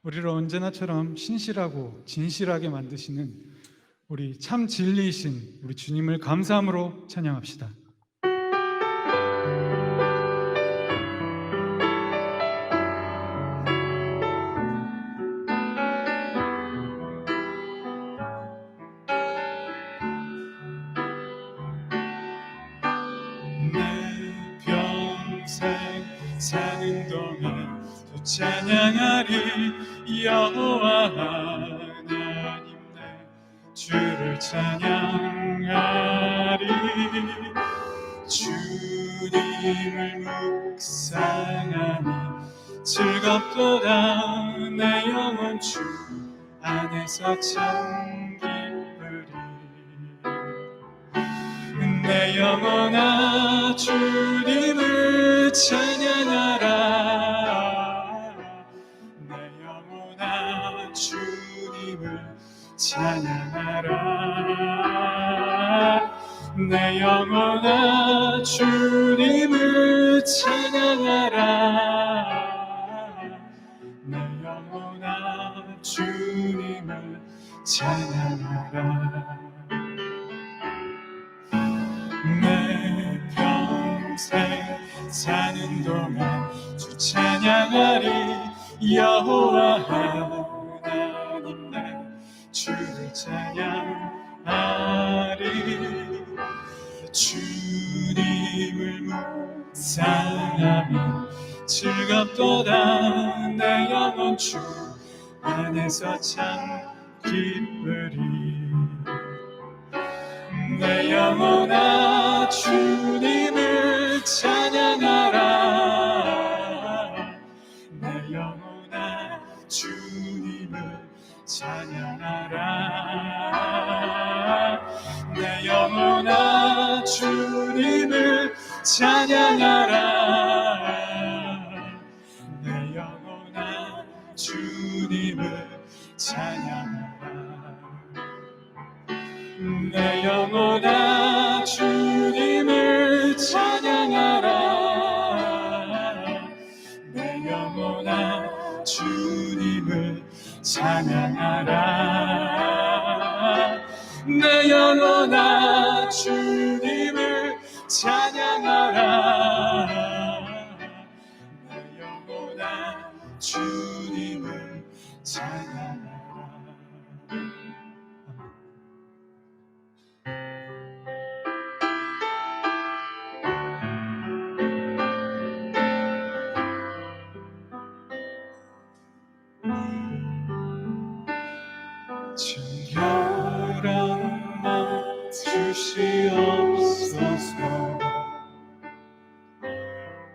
우리를 언제나처럼 신실하고 진실하게 만드시는 우리 참 진리이신 우리 주님을 감사함으로 찬양합시다. 내 평생 사는 동안 또 찬양하리. 여호와 하나님 내 주를 찬양하리. 주님을 묵상하니 즐겁도다. 내 영혼 주 안에서 참 기쁘리. 내 영혼아 주님을 찬양하라. 내 영혼아 주님을 찬양하라. 내 영혼아 주님을 찬양하라. 내 영혼아 주님을 찬양하라. 내 평생 사는 동안 주 찬양하리. 여호와 하나님 내 주를 찬양하리. 주님을 묵상하며 즐겁도다. 내 영혼 주 안에서 참 기쁘리. 내 영혼아 주님을 찬양하라. 내 영혼아 주님을 찬양하라. 내 영혼아 주님을 찬양하라. 내 영혼아 주님을 찬양하라. 내 영혼아 주님을 찬양하라. 내 영혼아 주님을 찬양하라. 내 영혼아 주님을 찬양하라. 내 영혼아 주님을 찬양하라. 정결한 맘 주시옵소서.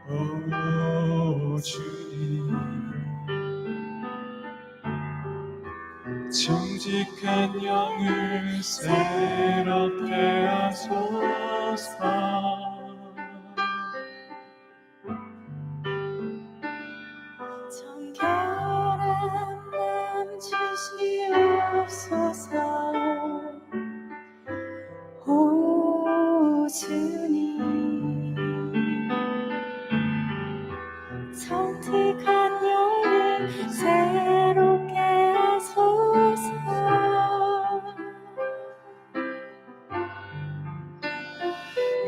오 주님, 정직한 영을 새롭게 하소서. 정결한 맘 주시옵소서. 오 주님, 정직한 영을 새롭게 하소서.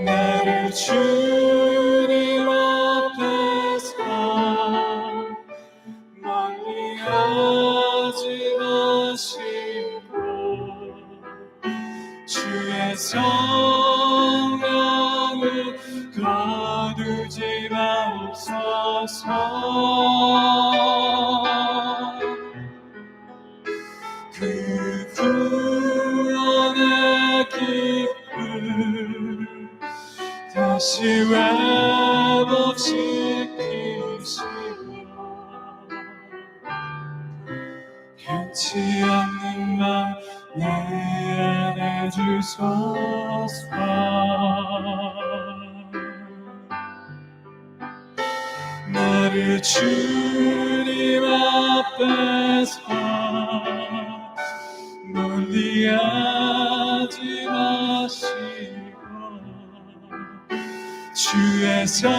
나를 주님 앞에서 멀리하지 마시고 주의 성령을 거두지 마옵소서. 그 구원의 기쁨 다시 회복시키시며 변치 않는 맘 내 안에 주소서. 나를 주님 앞에서 멀리하지 마시고 주의 성령을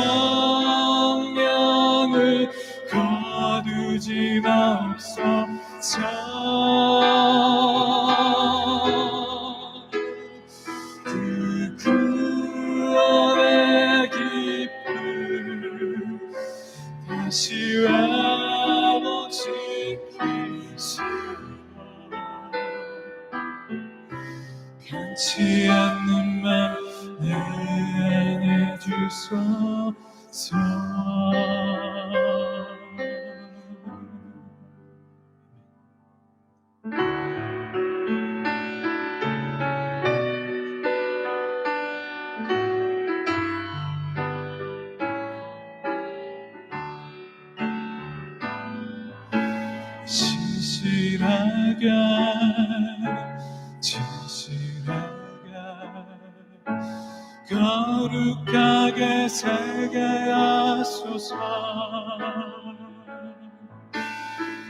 거두지 아프지 마옵소서. 그 구원의 기쁨 다시 회복시키시고 변치 않는 맘 내 안에 주소서. 진실하게 거룩하게 살게 하소서.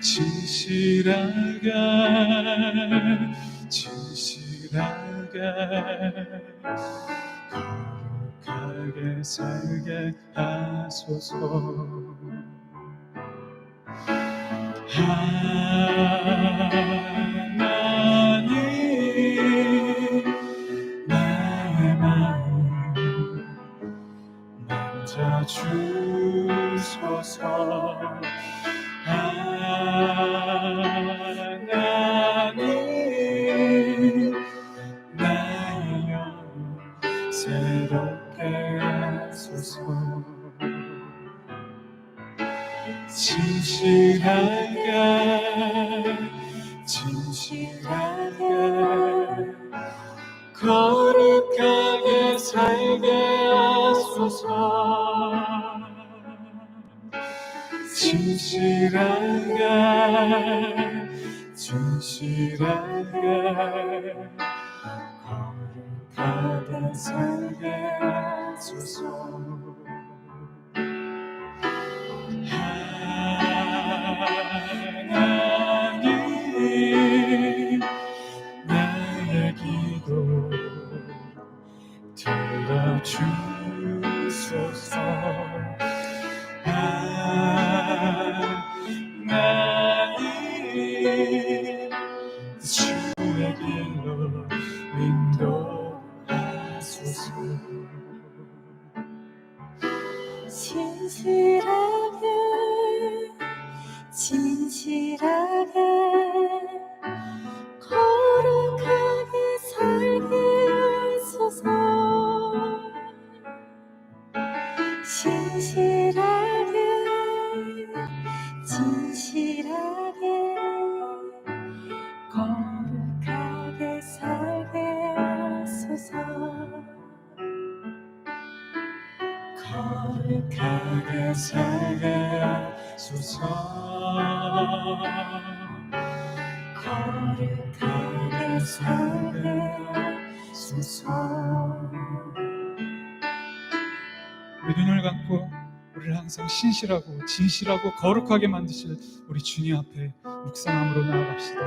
진실하게 거룩하게 살게 하소서. 하나님 나의 마음 만져주소서. 하나님 나의 영혼 새롭게 하소서. 진실하게 거룩하게 살게 하소서. 진실하게 거룩하게 살게 하소서. 하나님 나의 기도 들어주소서. 하나님 주의 길로 인도하소서. 진실하게 거룩하게 살게 하소서. 진실하게 거룩하게 살게 하소서. 거룩하게 살게 하소서. 거룩하게 살게 하소서. 우리 눈을 감고 우리를 항상 신실하고 진실하고 거룩하게 만드실 우리 주님 앞에 묵상함으로 나아갑시다.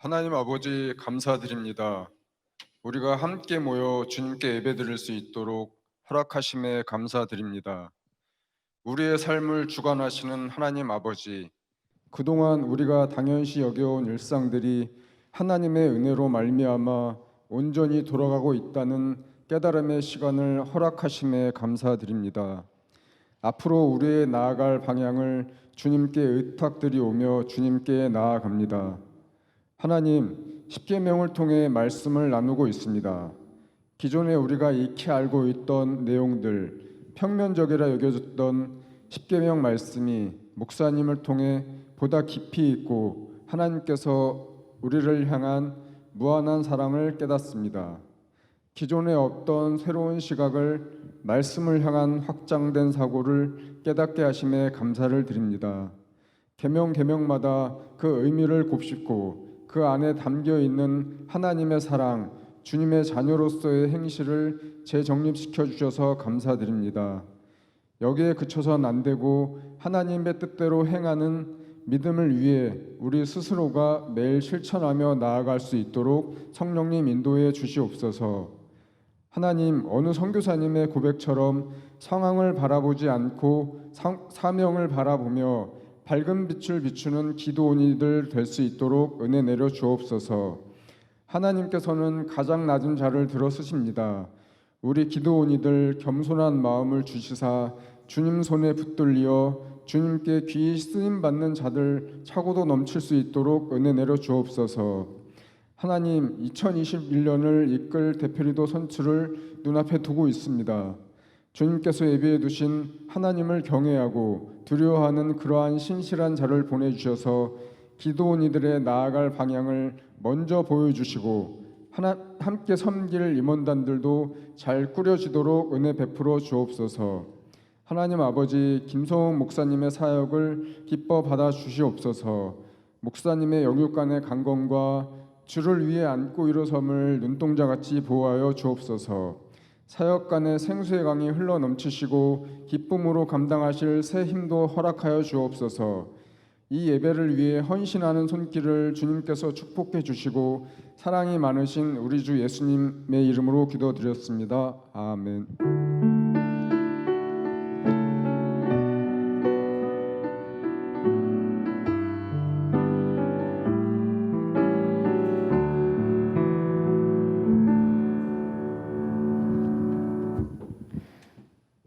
하나님 아버지 감사드립니다. 우리가 함께 모여 주님께 예배드릴 수 있도록 허락하심에 감사드립니다. 우리의 삶을 주관하시는 하나님 아버지, 그동안 우리가 당연시 여겨온 일상들이 하나님의 은혜로 말미암아 온전히 돌아가고 있다는 깨달음의 시간을 허락하심에 감사드립니다. 앞으로 우리의 나아갈 방향을 주님께 의탁드리오며 주님께 나아갑니다. 하나님, 십계명을 통해 말씀을 나누고 있습니다. 기존에 우리가 익히 알고 있던 내용들, 평면적이라 여겨졌던 십계명 말씀이 목사님을 통해 보다 깊이 있고 하나님께서 우리를 향한 무한한 사랑을 깨닫습니다. 기존에 없던 새로운 시각을 말씀을 향한 확장된 사고를 깨닫게 하심에 감사를 드립니다. 계명마다 그 의미를 곱씹고 그 안에 담겨 있는 하나님의 사랑, 주님의 자녀로서의 행실을 재정립시켜 주셔서 감사드립니다. 여기에 그쳐선 안 되고 하나님의 뜻대로 행하는 믿음을 위해 우리 스스로가 매일 실천하며 나아갈 수 있도록 성령님 인도해 주시옵소서. 하나님, 어느 선교사님의 고백처럼 상황을 바라보지 않고 사명을 바라보며 밝은 빛을 비추는 기도원이들 될 수 있도록 은혜 내려 주옵소서. 하나님께서는 가장 낮은 자를 들어 쓰십니다. 우리 기도원이들 겸손한 마음을 주시사 주님 손에 붙들려 주님께 귀히 쓰임 받는 자들 차고도 넘칠 수 있도록 은혜 내려 주옵소서. 하나님, 2021년을 이끌 대표리도 선출을 눈앞에 두고 있습니다. 주님께서 예비해 두신 하나님을 경외하고 두려워하는 그러한 신실한 자를 보내주셔서 기도원이들의 나아갈 방향을 먼저 보여주시고 함께 섬길 임원단들도 잘 꾸려지도록 은혜 베풀어 주옵소서. 하나님 아버지, 김성욱 목사님의 사역을 기뻐 받아 주시옵소서. 목사님의 영육간의 강건과 주를 위해 안고 일어섬을 눈동자같이 보호하여 주옵소서. 사역간의 생수의 강이 흘러 넘치시고 기쁨으로 감당하실 새 힘도 허락하여 주옵소서. 이 예배를 위해 헌신하는 손길을 주님께서 축복해 주시고 사랑이 많으신 우리 주 예수님의 이름으로 기도드렸습니다. 아멘.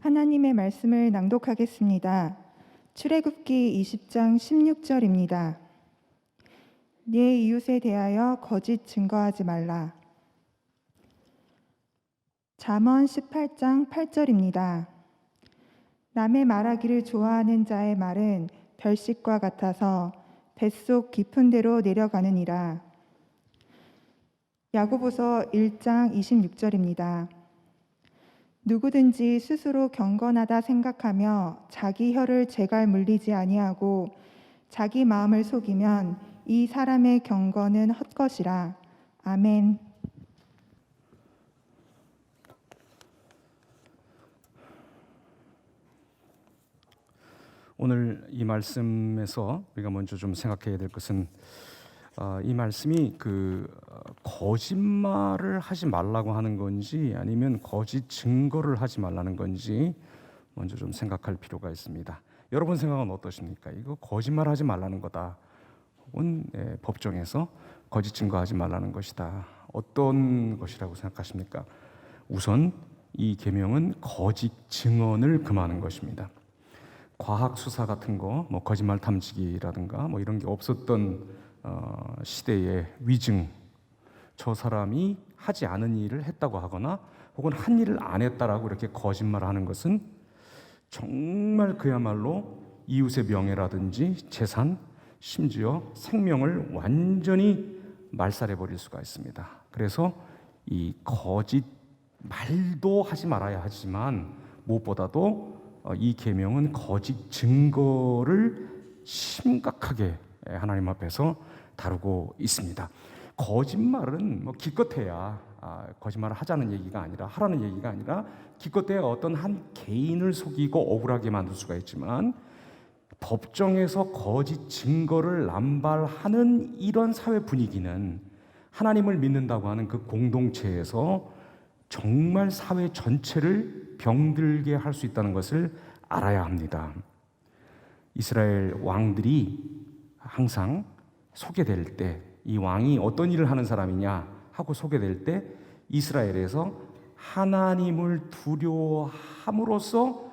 하나님의 말씀을 낭독하겠습니다. 출애굽기 20장 16절입니다. 네 이웃에 대하여 거짓 증거하지 말라. 잠언 18장 8절입니다. 남의 말하기를 좋아하는 자의 말은 별식과 같아서 뱃속 깊은 데로 내려가느니라. 야고보서 1장 26절입니다. 누구든지 스스로 경건하다 생각하며 자기 혀를 제갈 물리지 아니하고 자기 마음을 속이면 이 사람의 경건은 헛것이라. 아멘. 오늘 이 말씀에서 우리가 먼저 좀 생각해야 될 것은 이 말씀이 거짓말을 하지 말라고 하는 건지 아니면 거짓 증거를 하지 말라는 건지 먼저 좀 생각할 필요가 있습니다. 여러분 생각은 어떠십니까? 이거 거짓말하지 말라는 거다, 혹은 법정에서 거짓 증거하지 말라는 것이다, 어떤 것이라고 생각하십니까? 우선 이 계명은 거짓 증언을 금하는 것입니다. 과학 수사 같은 거, 거짓말 탐지기라든가 이런 게 없었던 시대의 위증, 저 사람이 하지 않은 일을 했다고 하거나 혹은 한 일을 안 했다라고 이렇게 거짓말하는 것은 정말 그야말로 이웃의 명예라든지 재산, 심지어 생명을 완전히 말살해 버릴 수가 있습니다. 그래서 이 거짓 말도 하지 말아야 하지만 무엇보다도 이 계명은 거짓 증거를 심각하게 하나님 앞에서 다루고 있습니다. 거짓말은 기껏해야 거짓말을 하자는 얘기가 아니라, 하라는 얘기가 아니라, 기껏해야 어떤 한 개인을 속이고 억울하게 만들 수가 있지만, 법정에서 거짓 증거를 남발하는 이런 사회 분위기는 하나님을 믿는다고 하는 그 공동체에서 정말 사회 전체를 병들게 할 수 있다는 것을 알아야 합니다. 이스라엘 왕들이 항상 소개될 때, 이 왕이 어떤 일을 하는 사람이냐 하고 소개될 때 이스라엘에서 하나님을 두려워함으로써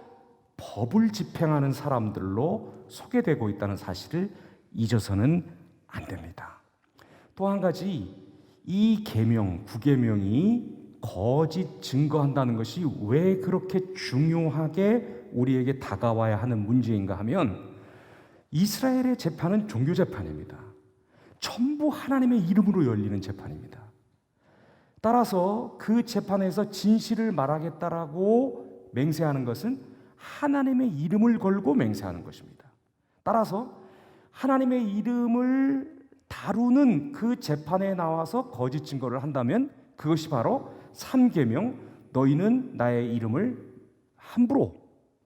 법을 집행하는 사람들로 소개되고 있다는 사실을 잊어서는 안 됩니다. 또 한 가지, 이 계명, 구계명이 거짓 증거한다는 것이 왜 그렇게 중요하게 우리에게 다가와야 하는 문제인가 하면, 이스라엘의 재판은 종교 재판입니다. 전부 하나님의 이름으로 열리는 재판입니다. 따라서 그 재판에서 진실을 말하겠다라고 맹세하는 것은 하나님의 이름을 걸고 맹세하는 것입니다. 따라서 하나님의 이름을 다루는 그 재판에 나와서 거짓 증거를 한다면 그것이 바로 3계명, 너희는 나의 이름을 함부로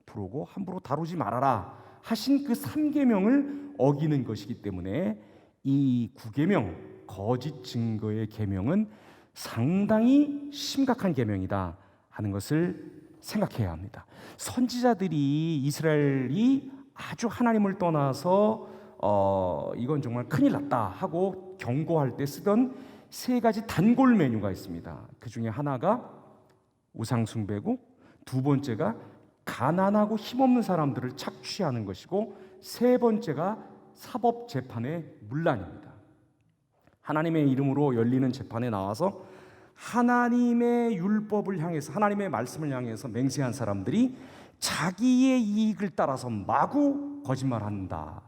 부르고 함부로 다루지 말아라 하신 그 3계명을 어기는 것이기 때문에 이 9계명, 거짓 증거의 계명은 상당히 심각한 계명이다 하는 것을 생각해야 합니다. 선지자들이 이스라엘이 아주 하나님을 떠나서 이건 정말 큰일 났다 하고 경고할 때 쓰던 3가지 단골 메뉴가 있습니다. 그 중에 하나가 우상 숭배고, 2번째가 가난하고 힘없는 사람들을 착취하는 것이고, 3번째가 사법 재판의 문란입니다. 하나님의 이름으로 열리는 재판에 나와서 하나님의 율법을 향해서, 하나님의 말씀을 향해서 맹세한 사람들이 자기의 이익을 따라서 마구 거짓말한다.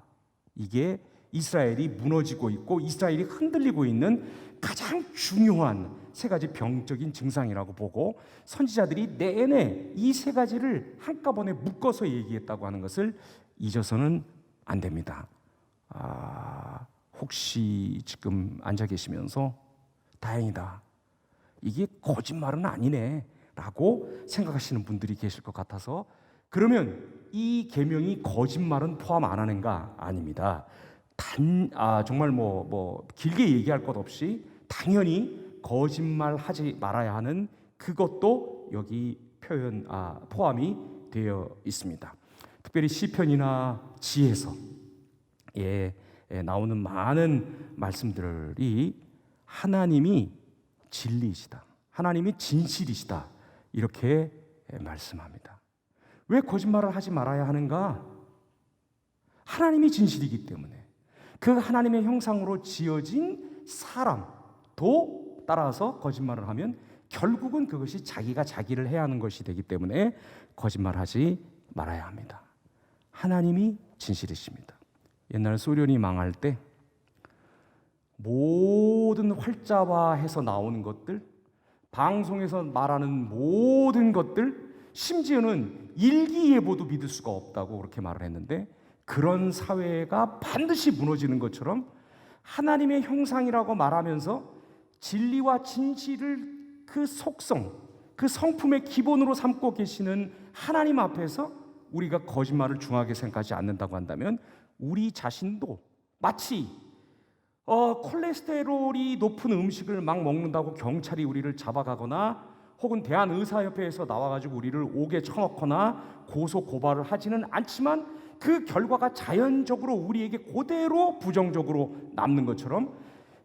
이게 이스라엘이 무너지고 있고 이스라엘이 흔들리고 있는 가장 중요한 3가지 병적인 증상이라고 보고, 선지자들이 내내 이 3가지를 한꺼번에 묶어서 얘기했다고 하는 것을 잊어서는 안 됩니다. 혹시 지금 앉아 계시면서 다행이다, 이게 거짓말은 아니네 라고 생각하시는 분들이 계실 것 같아서, 그러면 이 계명이 거짓말은 포함 안 하는가? 아닙니다. 정말 길게 얘기할 것 없이 당연히 거짓말하지 말아야 하는 그것도 여기 포함이 되어 있습니다. 특별히 시편이나 지혜서 나오는 많은 말씀들이 하나님이 진리이시다, 하나님이 진실이시다, 이렇게 말씀합니다. 왜 거짓말을 하지 말아야 하는가? 하나님이 진실이기 때문에. 그 하나님의 형상으로 지어진 사람도 따라서 거짓말을 하면 결국은 그것이 자기가 자기를 해야 하는 것이 되기 때문에 거짓말하지 말아야 합니다. 하나님이 진실이십니다. 옛날 소련이 망할 때 모든 활자화해서 나오는 것들, 방송에서 말하는 모든 것들, 심지어는 일기예보도 믿을 수가 없다고 그렇게 말을 했는데, 그런 사회가 반드시 무너지는 것처럼 하나님의 형상이라고 말하면서 진리와 진실을 그 속성, 그 성품의 기본으로 삼고 계시는 하나님 앞에서 우리가 거짓말을 중하게 생각하지 않는다고 한다면, 우리 자신도 마치 콜레스테롤이 높은 음식을 막 먹는다고 경찰이 우리를 잡아가거나 혹은 대한의사협회에서 나와가지고 우리를 옥에 쳐넣거나 고소 고발을 하지는 않지만 그 결과가 자연적으로 우리에게 그대로 부정적으로 남는 것처럼,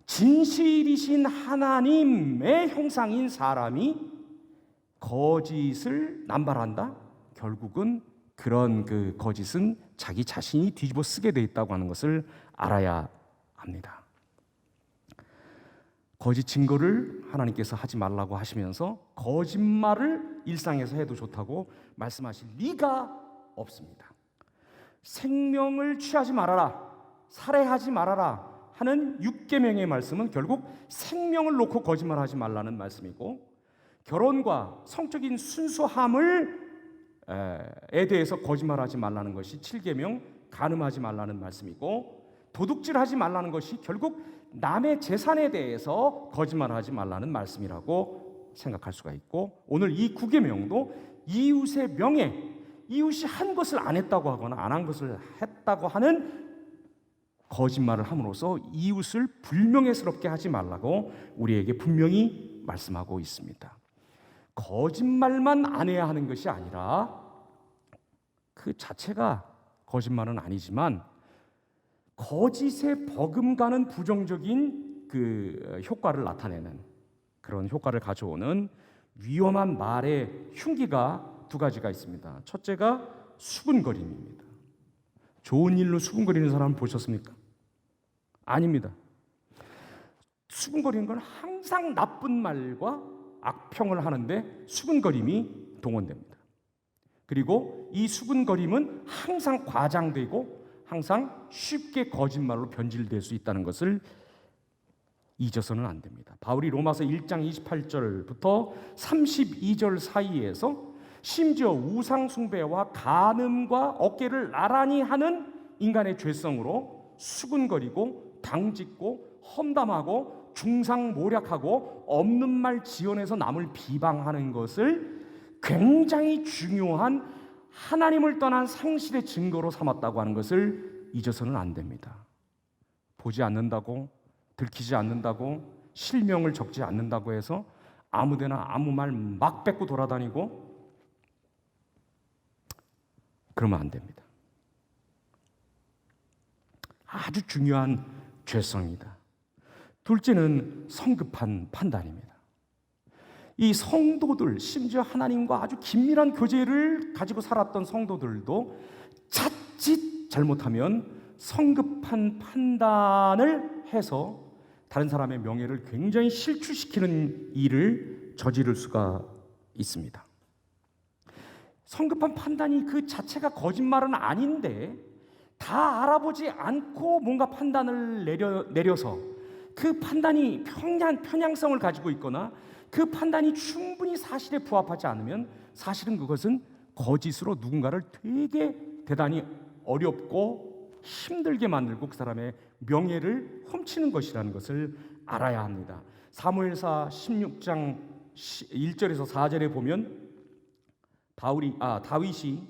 진실이신 하나님의 형상인 사람이 거짓을 남발한다? 결국은 그런 그 거짓은 자기 자신이 뒤집어 쓰게 돼 있다고 하는 것을 알아야 합니다. 거짓 증거를 하나님께서 하지 말라고 하시면서 거짓말을 일상에서 해도 좋다고 말씀하실 리가 없습니다. 생명을 취하지 말아라, 살해하지 말아라 하는 6계명의 말씀은 결국 생명을 놓고 거짓말하지 말라는 말씀이고, 결혼과 성적인 순수함을 에 대해서 거짓말하지 말라는 것이 7계명 간음하지 말라는 말씀이고, 도둑질하지 말라는 것이 결국 남의 재산에 대해서 거짓말하지 말라는 말씀이라고 생각할 수가 있고, 오늘 이 9계명도 이웃의 명예, 이웃이 한 것을 안 했다고 하거나 안 한 것을 했다고 하는 거짓말을 함으로써 이웃을 불명예스럽게 하지 말라고 우리에게 분명히 말씀하고 있습니다. 거짓말만 안 해야 하는 것이 아니라 그 자체가 거짓말은 아니지만 거짓에 버금가는 부정적인 그 효과를 나타내는 그런 효과를 가져오는 위험한 말의 흉기가 2가지가 있습니다. 첫째가 수군거림입니다. 좋은 일로 수군거리는 사람 보셨습니까? 아닙니다. 수군거리는 건 항상 나쁜 말과 악평을 하는데 수근거림이 동원됩니다. 그리고 이 수근거림은 항상 과장되고 항상 쉽게 거짓말로 변질될 수 있다는 것을 잊어서는 안 됩니다. 바울이 로마서 1장 28절부터 32절 사이에서 심지어 우상 숭배와 간음과 어깨를 나란히 하는 인간의 죄성으로 수근거리고 당짓고 험담하고 중상모략하고 없는 말 지어내서 남을 비방하는 것을 굉장히 중요한 하나님을 떠난 상실의 증거로 삼았다고 하는 것을 잊어서는 안 됩니다. 보지 않는다고, 들키지 않는다고, 실명을 적지 않는다고 해서 아무데나 아무 말 막 뱉고 돌아다니고 그러면 안 됩니다. 아주 중요한 죄성이다. 둘째는 성급한 판단입니다. 이 성도들, 심지어 하나님과 아주 긴밀한 교제를 가지고 살았던 성도들도 자칫 잘못하면 성급한 판단을 해서 다른 사람의 명예를 굉장히 실추시키는 일을 저지를 수가 있습니다. 성급한 판단이 그 자체가 거짓말은 아닌데 다 알아보지 않고 뭔가 판단을 내려서 그 판단이 편향성을 가지고 있거나 그 판단이 충분히 사실에 부합하지 않으면 사실은 그것은 거짓으로 누군가를 되게 대단히 어렵고 힘들게 만들고 그 사람의 명예를 훔치는 것이라는 것을 알아야 합니다. 사무엘사 16장 1절에서 4절에 보면 다윗이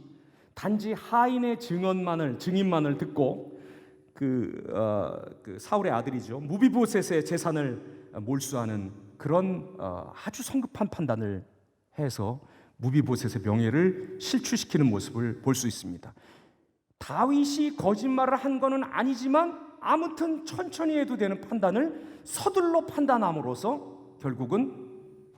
단지 하인의 증인만을 듣고 그 사울의 아들이죠, 무비보셋의 재산을 몰수하는 그런 아주 성급한 판단을 해서 무비보셋의 명예를 실추시키는 모습을 볼 수 있습니다. 다윗이 거짓말을 한 것은 아니지만 아무튼 천천히 해도 되는 판단을 서둘러 판단함으로써 결국은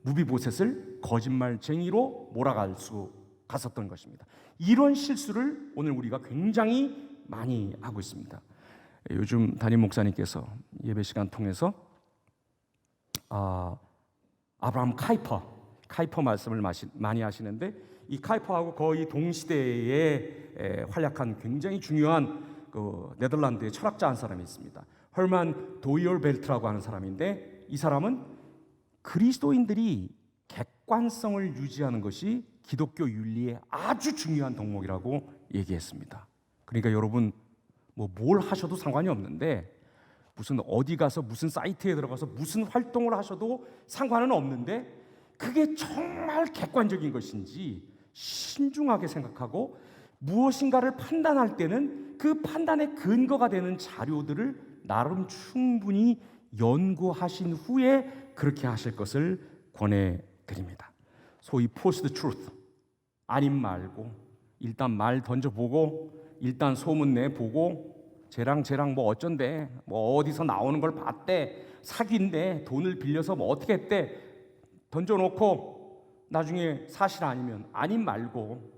무비보셋을 거짓말쟁이로 몰아갈 수 갔었던 것입니다. 이런 실수를 오늘 우리가 굉장히 많이 하고 있습니다. 요즘 담임 목사님께서 예배 시간 통해서 아브라함 카이퍼 말씀을 많이 하시는데 이 카이퍼하고 거의 동시대에 활약한 굉장히 중요한 네덜란드의 철학자 한 사람이 있습니다. 헐만 도이얼벨트라고 하는 사람인데 이 사람은 그리스도인들이 객관성을 유지하는 것이 기독교 윤리의 아주 중요한 덕목이라고 얘기했습니다. 그러니까 여러분 뭘 하셔도 상관이 없는데 무슨 어디 가서 무슨 사이트에 들어가서 무슨 활동을 하셔도 상관은 없는데 그게 정말 객관적인 것인지 신중하게 생각하고 무엇인가를 판단할 때는 그 판단의 근거가 되는 자료들을 나름 충분히 연구하신 후에 그렇게 하실 것을 권해드립니다. 소위 포스트 트루트, 아님 말고 일단 말 던져보고 일단 소문 내보고 쟤랑 뭐 어쩐대, 뭐 어디서 나오는 걸 봤대, 사귄대, 돈을 빌려서 뭐 어떻게 했대 던져놓고 나중에 사실 아니면 아님 말고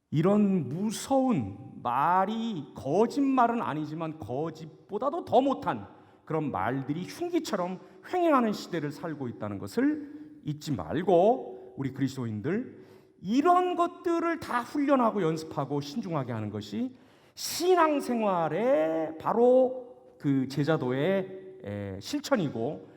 이런 무서운 말이 거짓말은 아니지만 거짓보다도 더 못한 그런 말들이 흉기처럼 횡행하는 시대를 살고 있다는 것을 잊지 말고 우리 그리스도인들 이런 것들을 다 훈련하고 연습하고 신중하게 하는 것이 신앙생활의 바로 그 제자도의 실천이고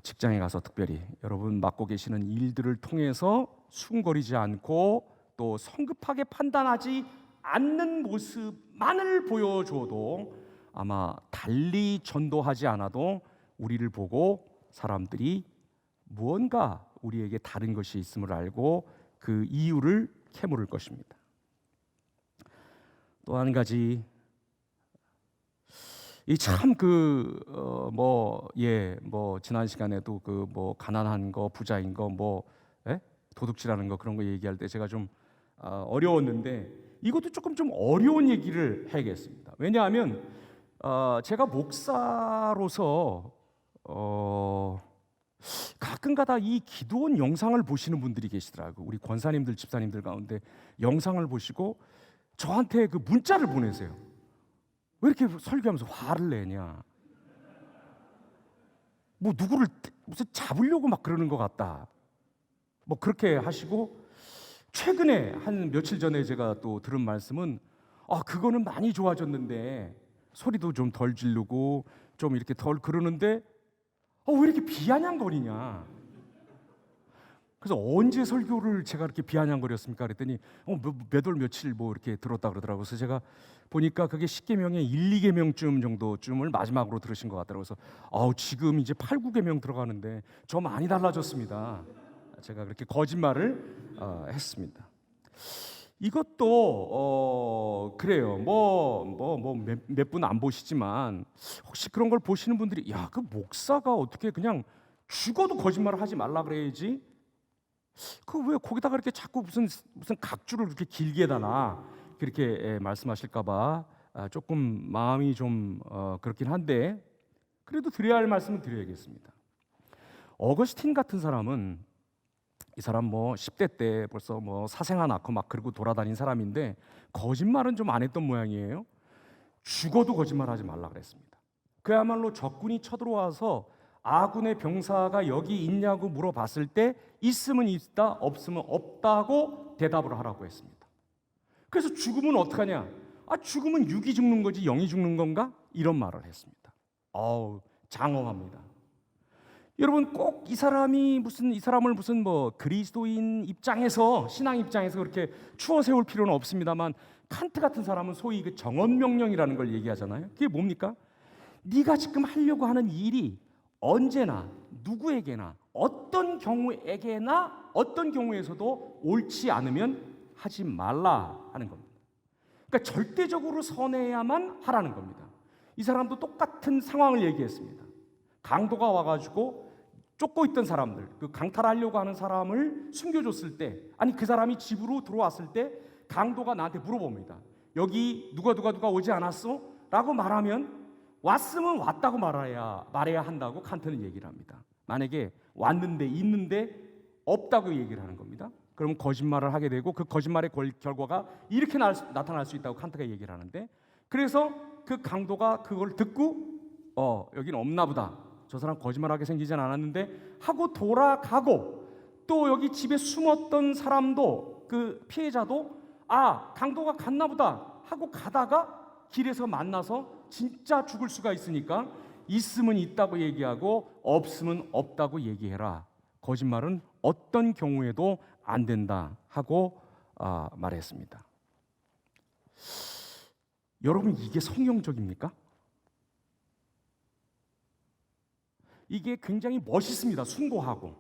직장에 가서 특별히 여러분 맡고 계시는 일들을 통해서 수군거리지 않고 또 성급하게 판단하지 않는 모습만을 보여줘도 아마 달리 전도하지 않아도 우리를 보고 사람들이 무언가 우리에게 다른 것이 있음을 알고 그 이유를 캐물을 것입니다. 또 한 가지 이 참 지난 시간에도 가난한 거 부자인 거 도둑질하는 거 그런 거 얘기할 때 제가 좀 어려웠는데 이것도 조금 좀 어려운 얘기를 해야겠습니다. 왜냐하면 제가 목사로서 가끔가다 이 기도원 영상을 보시는 분들이 계시더라고요. 우리 권사님들, 집사님들 가운데 영상을 보시고 저한테 그 문자를 보내세요. 왜 이렇게 설교하면서 화를 내냐? 뭐 누구를 무슨 잡으려고 막 그러는 것 같다. 뭐 그렇게 하시고, 최근에 한 며칠 전에 제가 또 들은 말씀은 그거는 많이 좋아졌는데 소리도 좀 덜 지르고 좀 이렇게 덜 그러는데 왜 이렇게 비아냥거리냐. 그래서 언제 설교를 제가 이렇게 비아냥거렸습니까? 그랬더니 몇 월 며칠 뭐 이렇게 들었다 그러더라고요. 그래서 제가 보니까 그게 10계명의 1, 2계명쯤 정도쯤을 마지막으로 들으신 것 같더라고요. 그래서 지금 이제 8, 9계명 들어가는데 저 많이 달라졌습니다. 제가 그렇게 거짓말을 했습니다. 이것도 그래요. 몇 분 안 보시지만 혹시 그런 걸 보시는 분들이 그 목사가 어떻게 그냥 죽어도 거짓말을 하지 말라 그래야지. 그 왜 거기다가 이렇게 자꾸 무슨 각주를 그렇게 길게 다나 그렇게 말씀하실까봐 조금 마음이 좀 그렇긴 한데 그래도 드려야 할 말씀은 드려야겠습니다. 어거스틴 같은 사람은 이 사람 10대 때 벌써 사생아 낳고 막 그러고 돌아다닌 사람인데 거짓말은 좀 안 했던 모양이에요. 죽어도 거짓말하지 말라 그랬습니다. 그야말로 적군이 쳐들어와서 아군의 병사가 여기 있냐고 물어봤을 때 있으면 있다, 없으면 없다고 대답을 하라고 했습니다. 그래서 죽으면 어떡하냐? 죽으면 육이 죽는 거지 영이 죽는 건가? 이런 말을 했습니다. 장엄합니다. 여러분 꼭 이 사람을 무슨 그리스도인 입장에서 신앙 입장에서 그렇게 추워 세울 필요는 없습니다만 칸트 같은 사람은 소위 그 정언명령이라는 걸 얘기하잖아요. 그게 뭡니까? 네가 지금 하려고 하는 일이 언제나 누구에게나 어떤 경우에서도 옳지 않으면 하지 말라 하는 겁니다. 그러니까 절대적으로 선해야만 하라는 겁니다. 이 사람도 똑같은 상황을 얘기했습니다. 강도가 와가지고 쫓고 있던 사람들, 그 강탈하려고 하는 사람을 숨겨줬을 때, 그 사람이 집으로 들어왔을 때 강도가 나한테 물어봅니다. 여기 누가 오지 않았어? 라고 말하면 왔으면 왔다고 말해야 한다고 칸트는 얘기를 합니다. 만약에 왔는데 있는데 없다고 얘기를 하는 겁니다. 그럼 거짓말을 하게 되고 그 거짓말의 결과가 이렇게 나타날 수 있다고 칸트가 얘기를 하는데, 그래서 그 강도가 그걸 듣고 여기는 없나 보다, 저 사람 거짓말하게 생기진 않았는데 하고 돌아가고, 또 여기 집에 숨었던 사람도 그 피해자도 강도가 갔나 보다 하고 가다가 길에서 만나서 진짜 죽을 수가 있으니까 있으면 있다고 얘기하고 없으면 없다고 얘기해라. 거짓말은 어떤 경우에도 안 된다 하고 말했습니다. 여러분, 이게 성경적입니까? 이게 굉장히 멋있습니다. 숭고하고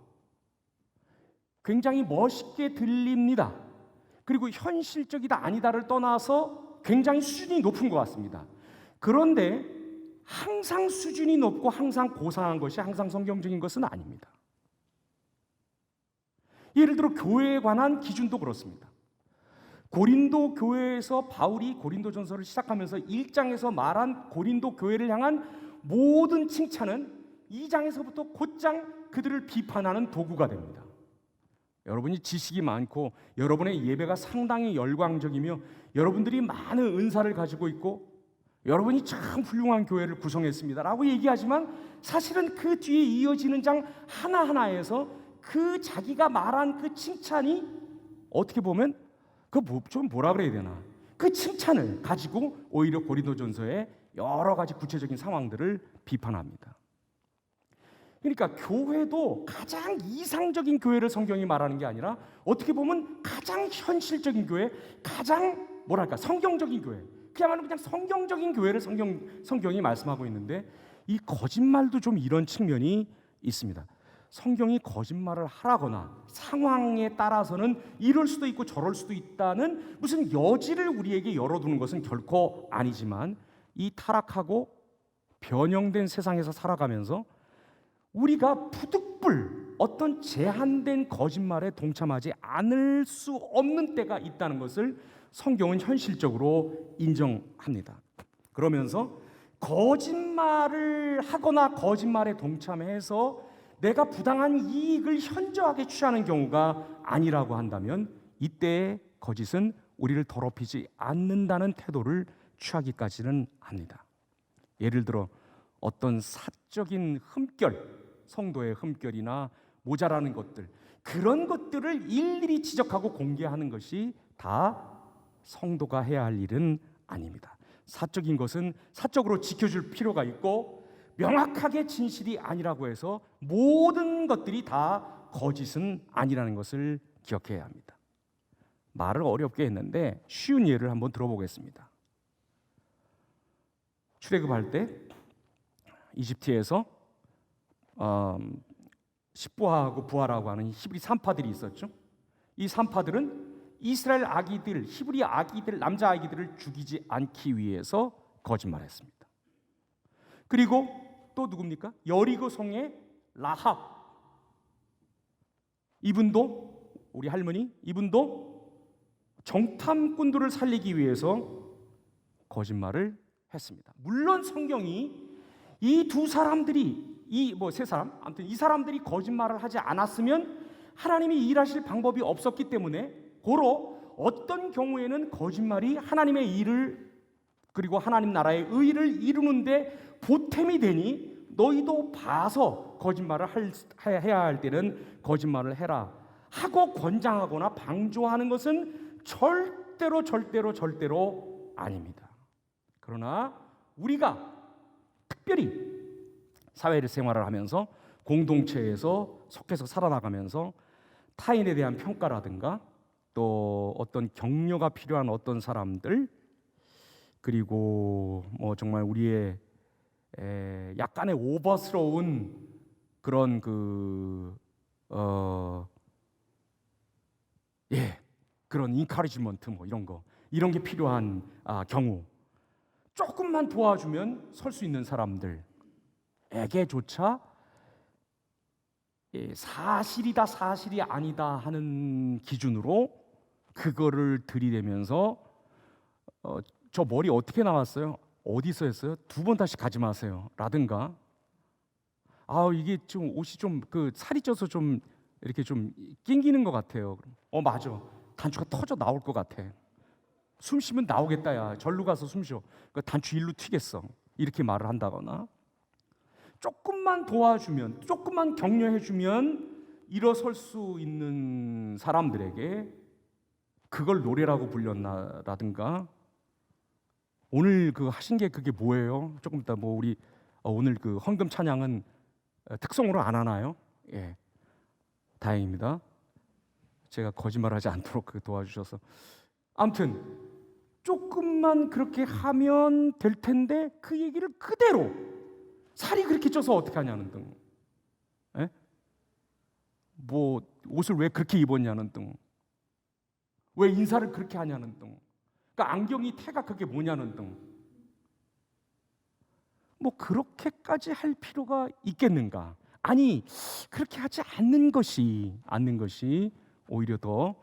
굉장히 멋있게 들립니다. 그리고 현실적이다 아니다를 떠나서 굉장히 수준이 높은 것 같습니다. 그런데 항상 수준이 높고 항상 고상한 것이 항상 성경적인 것은 아닙니다. 예를 들어 교회에 관한 기준도 그렇습니다. 고린도 교회에서 바울이 고린도전서를 시작하면서 1장에서 말한 고린도 교회를 향한 모든 칭찬은 2장에서부터 곧장 그들을 비판하는 도구가 됩니다. 여러분이 지식이 많고 여러분의 예배가 상당히 열광적이며 여러분들이 많은 은사를 가지고 있고 여러분이 참 훌륭한 교회를 구성했습니다 라고 얘기하지만, 사실은 그 뒤에 이어지는 장 하나하나에서 그 자기가 말한 그 칭찬이 어떻게 보면 좀 뭐라 그래야 되나, 그 칭찬을 가지고 오히려 고린도전서의 여러 가지 구체적인 상황들을 비판합니다. 그러니까 교회도 가장 이상적인 교회를 성경이 말하는 게 아니라 어떻게 보면 가장 현실적인 교회, 가장 성경적인 교회, 그야말로 그냥 성경적인 교회를 성경이 말씀하고 있는데, 이 거짓말도 좀 이런 측면이 있습니다. 성경이 거짓말을 하라거나 상황에 따라서는 이럴 수도 있고 저럴 수도 있다는 무슨 여지를 우리에게 열어두는 것은 결코 아니지만, 이 타락하고 변형된 세상에서 살아가면서 우리가 부득불 어떤 제한된 거짓말에 동참하지 않을 수 없는 때가 있다는 것을 성경은 현실적으로 인정합니다. 그러면서 거짓말을 하거나 거짓말에 동참해서 내가 부당한 이익을 현저하게 취하는 경우가 아니라고 한다면, 이때의 거짓은 우리를 더럽히지 않는다는 태도를 취하기까지는 합니다. 예를 들어 어떤 사적인 흠결, 성도의 흠결이나 모자라는 것들, 그런 것들을 일일이 지적하고 공개하는 것이 다 성도가 해야 할 일은 아닙니다. 사적인 것은 사적으로 지켜줄 필요가 있고, 명확하게 진실이 아니라고 해서 모든 것들이 다 거짓은 아니라는 것을 기억해야 합니다. 말을 어렵게 했는데 쉬운 예를 한번 들어보겠습니다. 출애굽할 때 이집트에서 십부하고 부하라고 하는 히브리 산파들이 있었죠. 이 산파들은 이스라엘 아기들, 히브리 아기들, 남자 아기들을 죽이지 않기 위해서 거짓말했습니다. 그리고 또 누굽니까? 여리고 성의 라합, 이분도, 우리 할머니 이분도 정탐꾼들을 살리기 위해서 거짓말을 했습니다. 물론 성경이 이 두 사람들이, 세 사람, 아무튼 이 사람들이 거짓말을 하지 않았으면 하나님이 일하실 방법이 없었기 때문에, 고로 어떤 경우에는 거짓말이 하나님의 일을, 그리고 하나님 나라의 의를 이루는데 보탬이 되니 너희도 봐서 거짓말을 해야 할 때는 거짓말을 해라 하고 권장하거나 방조하는 것은 절대로 아닙니다. 그러나 우리가 특별히 사회를 생활을 하면서 공동체에서 속해서 살아나가면서 타인에 대한 평가라든가 또 어떤 격려가 필요한 어떤 사람들, 그리고 정말 우리의 약간의 오버스러운 그런 그런 인카리지먼트 이런 게 필요한 경우, 조금만 도와주면 설 수 있는 사람들에게조차 사실이다 사실이 아니다 하는 기준으로 그거를 들이대면서 저 머리 어떻게 나왔어요? 어디서 했어요? 2번 다시 가지 마세요 라든가, 이게 좀 옷이 좀 살이 쪄서 좀 이렇게 좀 낑기는 것 같아요. 맞아, 단추가 터져 나올 것 같아. 숨 쉬면 나오겠다. 야, 절로 가서 숨 쉬어. 단추 일로 튀겠어. 이렇게 말을 한다거나, 조금만 도와주면, 조금만 격려해주면 일어설 수 있는 사람들에게 그걸 노래라고 불렸나라든가, 오늘 하신 게 그게 뭐예요? 조금 이따 우리 오늘 헌금 찬양은 특성으로 안 하나요? 예, 다행입니다. 제가 거짓말하지 않도록 도와주셔서. 아무튼 조금만 그렇게 하면 될 텐데 그 얘기를 그대로, 살이 그렇게 쪄서 어떻게 하냐는 등, 옷을 왜 그렇게 입었냐는 등, 왜 인사를 그렇게 하냐는 등, 안경이 태가 그게 뭐냐는 등, 그렇게까지 할 필요가 있겠는가? 아니, 그렇게 하지 않는 것이 오히려 더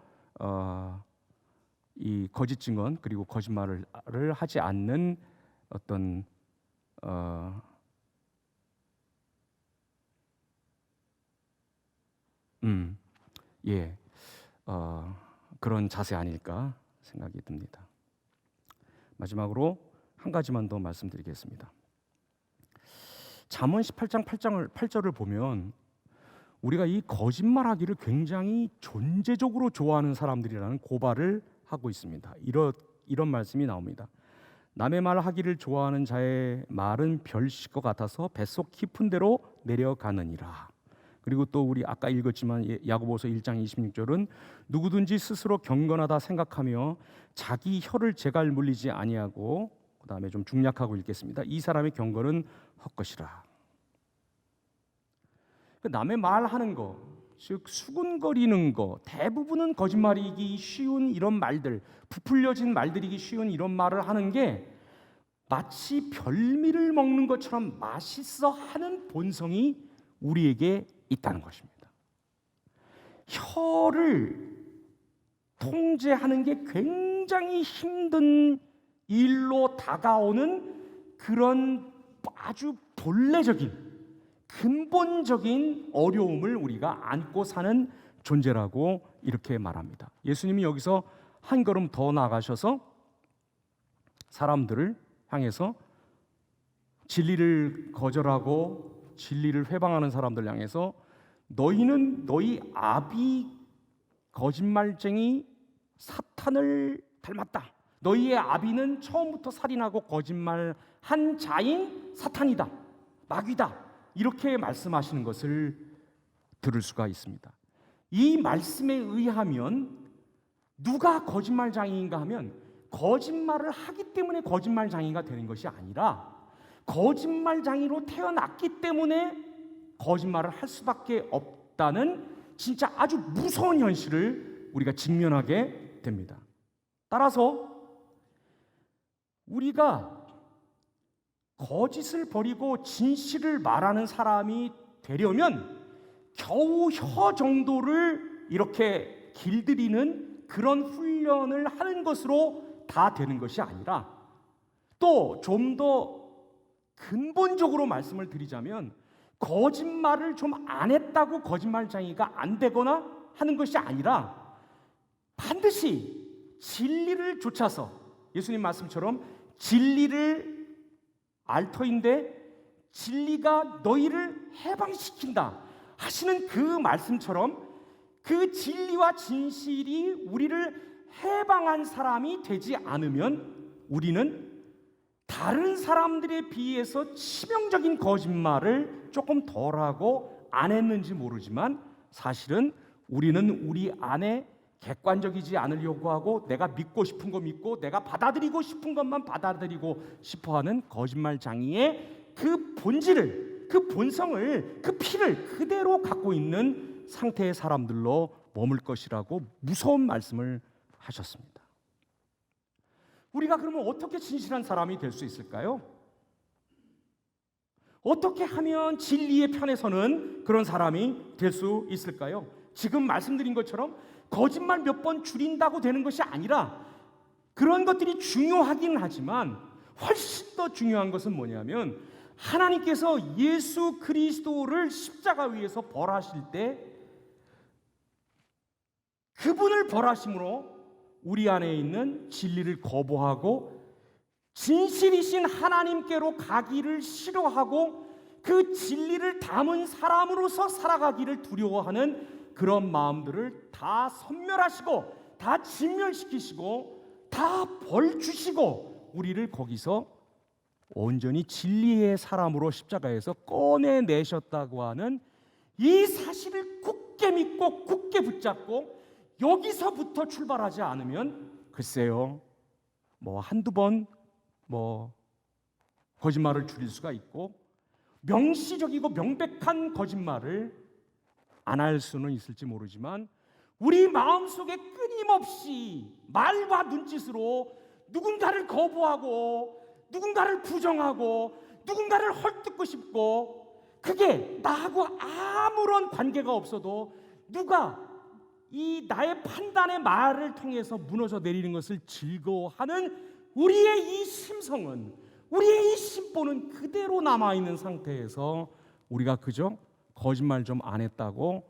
이 거짓 증언, 그리고 거짓말을 하지 않는 어떤 그런 자세 아닐까 생각이 듭니다. 마지막으로 한 가지만 더 말씀드리겠습니다. 잠언 18장 8절을 보면 우리가 이 거짓말하기를 굉장히 존재적으로 좋아하는 사람들이라는 고발을 하고 있습니다. 이런 말씀이 나옵니다. 남의 말 하기를 좋아하는 자의 말은 별식것 같아서 뱃속 깊은 데로 내려가느니라. 그리고 또 우리 아까 읽었지만 야고보서 1장 26절은 누구든지 스스로 경건하다 생각하며 자기 혀를 제갈 물리지 아니하고, 그 다음에 좀 중략하고 읽겠습니다. 이 사람의 경건은 헛것이라. 남의 말하는 거, 즉 수군거리는 거, 대부분은 거짓말이기 쉬운 이런 말들, 부풀려진 말들이기 쉬운 이런 말을 하는 게 마치 별미를 먹는 것처럼 맛있어 하는 본성이 우리에게 있다는 것입니다. 혀를 통제하는 게 굉장히 힘든 일로 다가오는 그런 아주 본래적인 근본적인 어려움을 우리가 안고 사는 존재라고 이렇게 말합니다. 예수님이 여기서 한 걸음 더 나가셔서 사람들을 향해서 진리를 거절하고 진리를 회방하는 사람들 향해서 너희는 너희 아비 거짓말쟁이 사탄을 닮았다. 너희의 아비는 처음부터 살인하고 거짓말한 자인 사탄이다. 마귀다. 이렇게 말씀하시는 것을 들을 수가 있습니다. 이 말씀에 의하면 누가 거짓말장애인가 하면 거짓말을 하기 때문에 거짓말장애가 되는 것이 아니라 거짓말장애로 태어났기 때문에 거짓말을 할 수밖에 없다는 진짜 아주 무서운 현실을 우리가 직면하게 됩니다. 따라서 우리가 거짓을 버리고 진실을 말하는 사람이 되려면 겨우 혀 정도를 이렇게 길들이는 그런 훈련을 하는 것으로 다 되는 것이 아니라 또 좀 더 근본적으로 말씀을 드리자면 거짓말을 좀 안 했다고 거짓말장애가 안 되거나 하는 것이 아니라 반드시 진리를 좇아서 예수님 말씀처럼 진리를 알 터인데 진리가 너희를 해방시킨다 하시는 그 말씀처럼 그 진리와 진실이 우리를 해방한 사람이 되지 않으면 우리는 다른 사람들에 비해서 치명적인 거짓말을 조금 덜하고 안 했는지 모르지만 사실은 우리는 우리 안에 객관적이지 않으려고 하고 내가 믿고 싶은 거 믿고 내가 받아들이고 싶은 것만 받아들이고 싶어하는 거짓말장애의 그 본질을, 그 본성을, 그 피를 그대로 갖고 있는 상태의 사람들로 머물 것이라고 무서운 말씀을 하셨습니다. 우리가 그러면 어떻게 진실한 사람이 될 수 있을까요? 어떻게 하면 진리의 편에 서는 그런 사람이 될 수 있을까요? 지금 말씀드린 것처럼 거짓말 몇 번 줄인다고 되는 것이 아니라 그런 것들이 중요하긴 하지만 훨씬 더 중요한 것은 뭐냐면 하나님께서 예수 그리스도를 십자가 위에서 벌하실 때 그분을 벌하심으로 우리 안에 있는 진리를 거부하고 진실이신 하나님께로 가기를 싫어하고 그 진리를 담은 사람으로서 살아가기를 두려워하는 그런 마음들을 다 섬멸하시고 다 진멸시키시고 다 벌주시고 우리를 거기서 온전히 진리의 사람으로 십자가에서 꺼내내셨다고 하는 이 사실을 굳게 믿고 굳게 붙잡고 여기서부터 출발하지 않으면 글쎄요 뭐 한두 번 거짓말을 줄일 수가 있고 명시적이고 명백한 거짓말을 안 할 수는 있을지 모르지만 우리 마음속에 끊임없이 말과 눈짓으로 누군가를 거부하고 누군가를 부정하고 누군가를 헐뜯고 싶고 그게 나하고 아무런 관계가 없어도 누가 이 나의 판단의 말을 통해서 무너져 내리는 것을 즐거워하는 우리의 이 심성은 우리의 이 심보는 그대로 남아있는 상태에서 우리가 그저 거짓말 좀 안 했다고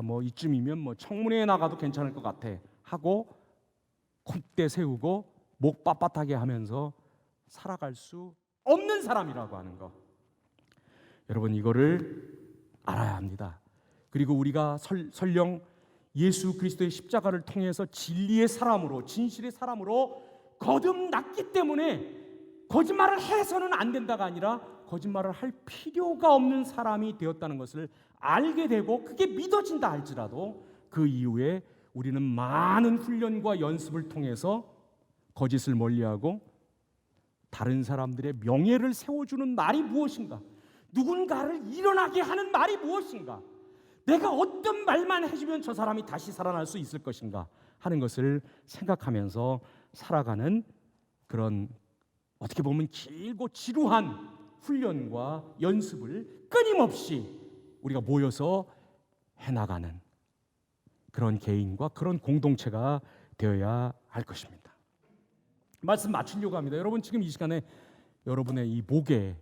뭐 이쯤이면 뭐 청문회에 나가도 괜찮을 것 같아 하고 콧대 세우고 목 빳빳하게 하면서 살아갈 수 없는 사람이라고 하는 거 여러분 이거를 알아야 합니다. 그리고 우리가 설령 예수 그리스도의 십자가를 통해서 진리의 사람으로 진실의 사람으로 거듭났기 때문에 거짓말을 해서는 안 된다가 아니라 거짓말을 할 필요가 없는 사람이 되었다는 것을 알게 되고 그게 믿어진다 할지라도 그 이후에 우리는 많은 훈련과 연습을 통해서 거짓을 멀리하고 다른 사람들의 명예를 세워주는 말이 무엇인가 누군가를 일어나게 하는 말이 무엇인가 내가 어떤 말만 해주면 저 사람이 다시 살아날 수 있을 것인가 하는 것을 생각하면서 살아가는 그런 어떻게 보면 길고 지루한 훈련과 연습을 끊임없이 우리가 모여서 해나가는 그런 개인과 그런 공동체가 되어야 할 것입니다. 말씀 마치려고 합니다. 여러분 지금 이 시간에 여러분의 이 목에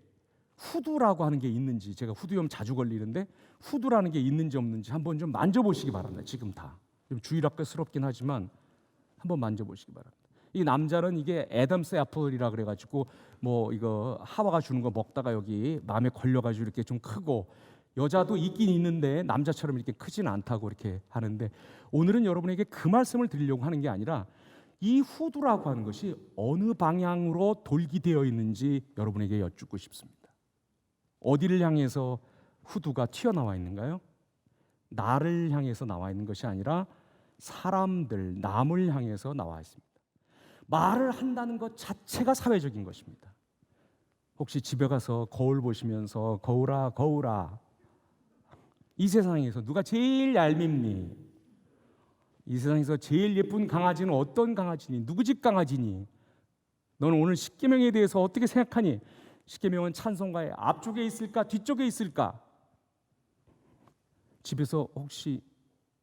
후두라고 하는 게 있는지 제가 후두염 자주 걸리는데 후두라는 게 있는지 없는지 한번 좀 만져보시기 바랍니다. 지금 다 좀 주일학교스럽긴 하지만 한번 만져보시기 바랍니다. 이 남자는 이게 애덤스 애플이라 그래가지고 뭐 이거 하와가 주는 거 먹다가 여기 마음에 걸려가지고 이렇게 좀 크고, 여자도 있긴 있는데 남자처럼 이렇게 크진 않다고 이렇게 하는데, 오늘은 여러분에게 그 말씀을 드리려고 하는 게 아니라 이 후두라고 하는 것이 어느 방향으로 돌기되어 있는지 여러분에게 여쭙고 싶습니다. 어디를 향해서 후두가 튀어나와 있는가요? 나를 향해서 나와 있는 것이 아니라 사람들, 남을 향해서 나와 있습니다. 말을 한다는 것 자체가 사회적인 것입니다. 혹시 집에 가서 거울 보시면서 거울아 거울아, 이 세상에서 누가 제일 얄밉니? 이 세상에서 제일 예쁜 강아지는 어떤 강아지니? 누구 집 강아지니? 너는 오늘 십계명에 대해서 어떻게 생각하니? 십계명은 찬송가의 앞쪽에 있을까 뒤쪽에 있을까? 집에서 혹시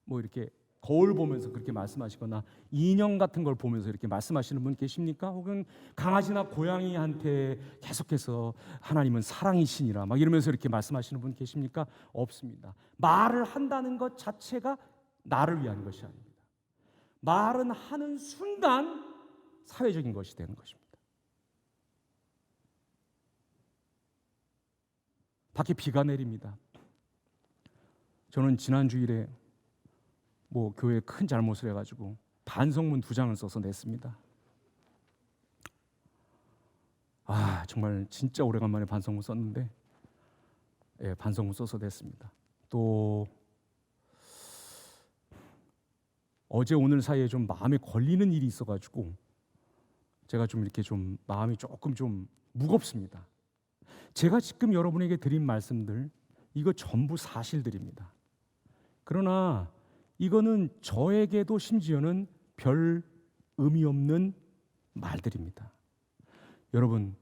뭐 이렇게 거울 보면서 그렇게 말씀하시거나 인형 같은 걸 보면서 이렇게 말씀하시는 분 계십니까? 혹은 강아지나 고양이한테 계속해서 하나님은 사랑이시니라 막 이러면서 이렇게 말씀하시는 분 계십니까? 없습니다. 말을 한다는 것 자체가 나를 위한 것이 아닙니다. 말은 하는 순간 사회적인 것이 되는 것입니다. 밖에 비가 내립니다. 저는 지난 주일에 뭐 교회에 큰 잘못을 해가지고 반성문 2장을 써서 냈습니다. 정말 진짜 오래간만에 반성문 썼는데, 반성문 써서 냈습니다. 또 어제 오늘 사이에 좀 마음에 걸리는 일이 있어가지고 제가 좀 이렇게 좀 마음이 조금 좀 무겁습니다. 제가 지금 여러분에게 드린 말씀들, 이거 전부 사실들입니다. 그러나 이거는 저에게도 심지어는 별 의미 없는 말들입니다. 여러분,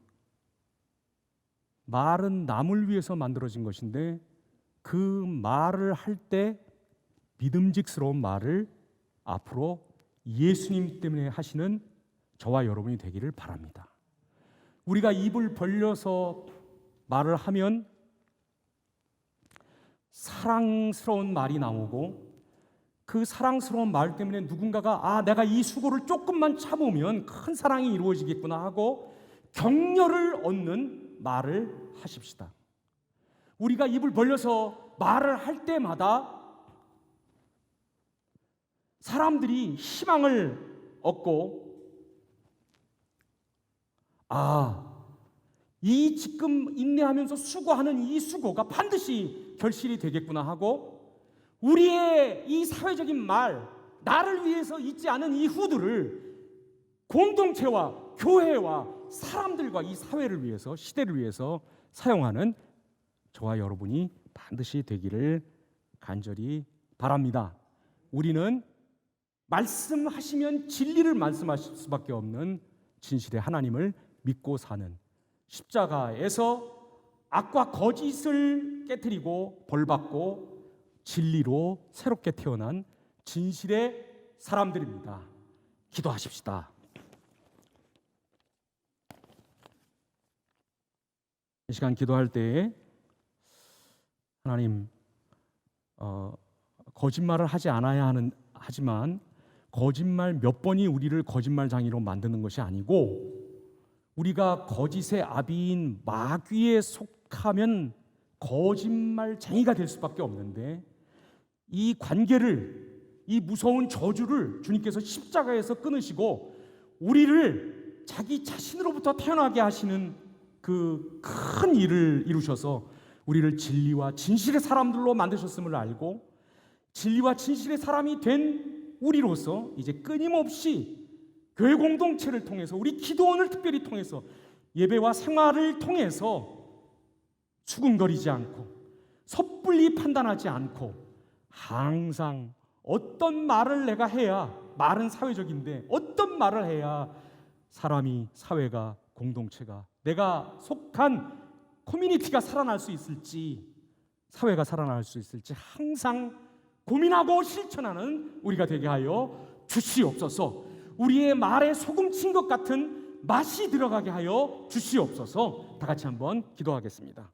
말은 남을 위해서 만들어진 것인데 그 말을 할 때 믿음직스러운 말을 앞으로 예수님 때문에 하시는 저와 여러분이 되기를 바랍니다. 우리가 입을 벌려서 말을 하면 사랑스러운 말이 나오고, 그 사랑스러운 말 때문에 누군가가 내가 이 수고를 조금만 참으면 큰 사랑이 이루어지겠구나 하고 격려를 얻는 말을 하십시다. 우리가 입을 벌려서 말을 할 때마다 사람들이 희망을 얻고, 이 지금 인내하면서 수고하는 이 수고가 반드시 결실이 되겠구나 하고, 우리의 이 사회적인 말, 나를 위해서 있지 않은 이 후드를 공동체와 교회와 사람들과 이 사회를 위해서, 시대를 위해서 사용하는 저와 여러분이 반드시 되기를 간절히 바랍니다. 우리는 말씀하시면 진리를 말씀하실 수밖에 없는 진실의 하나님을 믿고 사는, 십자가에서 악과 거짓을 깨트리고 벌받고 진리로 새롭게 태어난 진실의 사람들입니다. 기도하십시다. 이 시간 기도할 때에 하나님, 거짓말을 하지 않아야 하지만 거짓말 몇 번이 우리를 거짓말장이로 만드는 것이 아니고, 우리가 거짓의 아비인 마귀에 속하면 거짓말쟁이가 될 수밖에 없는데, 이 관계를, 이 무서운 저주를 주님께서 십자가에서 끊으시고 우리를 자기 자신으로부터 태어나게 하시는 그 큰 일을 이루셔서 우리를 진리와 진실의 사람들로 만드셨음을 알고, 진리와 진실의 사람이 된 우리로서 이제 끊임없이 교회 공동체를 통해서, 우리 기도원을 특별히 통해서, 예배와 생활을 통해서 수군거리지 않고 섣불리 판단하지 않고, 항상 어떤 말을 내가 해야, 말은 사회적인데 어떤 말을 해야 사람이, 사회가, 공동체가, 내가 속한 커뮤니티가 살아날 수 있을지, 사회가 살아날 수 있을지 항상 고민하고 실천하는 우리가 되게 하여 주시옵소서. 우리의 말에 소금 친 것 같은 맛이 들어가게 하여 주시옵소서. 다 같이 한번 기도하겠습니다.